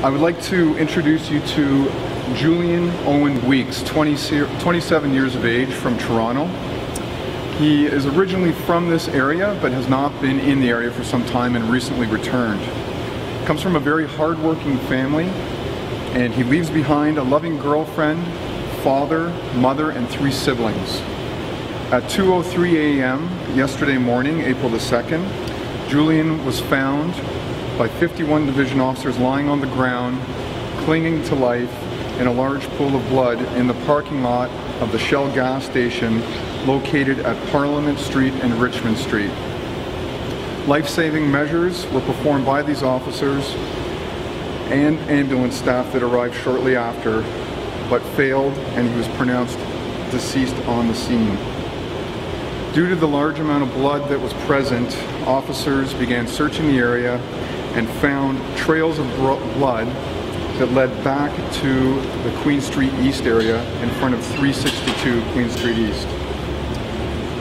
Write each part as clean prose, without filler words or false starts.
I would like to introduce you to Julian Owen Weeks, 27 years of age, from Toronto. He is originally from this area but has not been in the area for some time and recently returned. Comes from a very hard-working family, and he leaves behind a loving girlfriend, father, mother, and 3 siblings. At 2:03 a.m. yesterday morning, April the 2nd, Julian was found by 51 division officers lying on the ground, clinging to life in a large pool of blood in the parking lot of the Shell gas station located at Parliament Street and Richmond Street. Life-saving measures were performed by these officers and ambulance staff that arrived shortly after, but failed, and he was pronounced deceased on the scene. Due to the large amount of blood that was present, officers began searching the area and found trails of blood that led back to the Queen Street East area in front of 362 Queen Street East.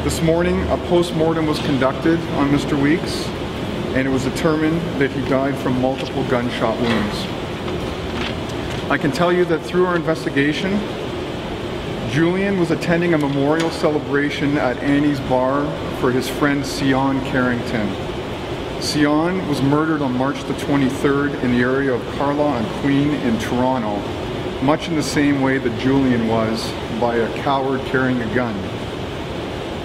This morning, a post-mortem was conducted on Mr. Weeks, and it was determined that he died from multiple gunshot wounds. I can tell you that through our investigation, Julian was attending a memorial celebration at Annie's Bar for his friend Sion Carrington. Sion was murdered on March the 23rd in the area of Carlaw and Queen in Toronto, much in the same way that Julian was, by a coward carrying a gun.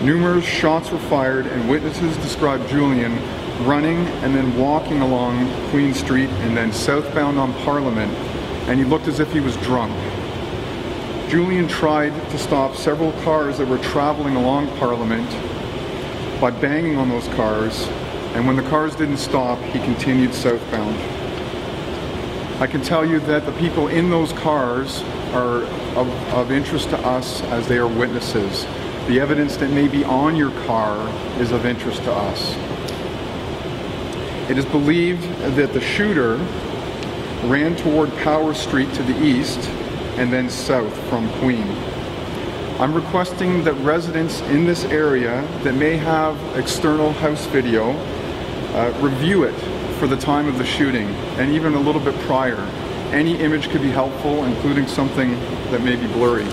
Numerous shots were fired, and witnesses described Julian running and then walking along Queen Street and then southbound on Parliament, and he looked as if he was drunk. Julian tried to stop several cars that were traveling along Parliament by banging on those cars, and when the cars didn't stop, he continued southbound. I can tell you that the people in those cars are of interest to us as they are witnesses. The evidence that may be on your car is of interest to us. It is believed that the shooter ran toward Power Street to the east and then south from Queen. I'm requesting that residents in this area that may have external house video review it for the time of the shooting and even a little bit prior. Any image could be helpful, including something that may be blurry.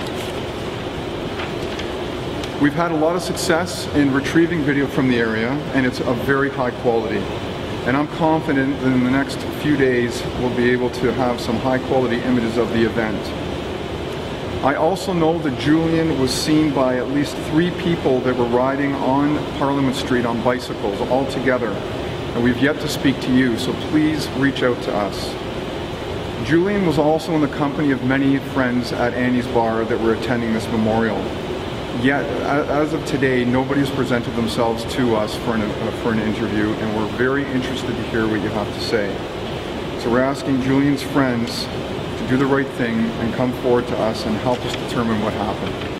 We've had a lot of success in retrieving video from the area, and it's of very high quality. And I'm confident that in the next few days we'll be able to have some high quality images of the event. I also know that Julian was seen by at least 3 people that were riding on Parliament Street on bicycles all together, and we've yet to speak to you, so please reach out to us. Julian was also in the company of many friends at Annie's Bar that were attending this memorial. Yet, as of today, nobody has presented themselves to us for an interview, and we're very interested to hear what you have to say. So we're asking Julian's friends to do the right thing and come forward to us and help us determine what happened.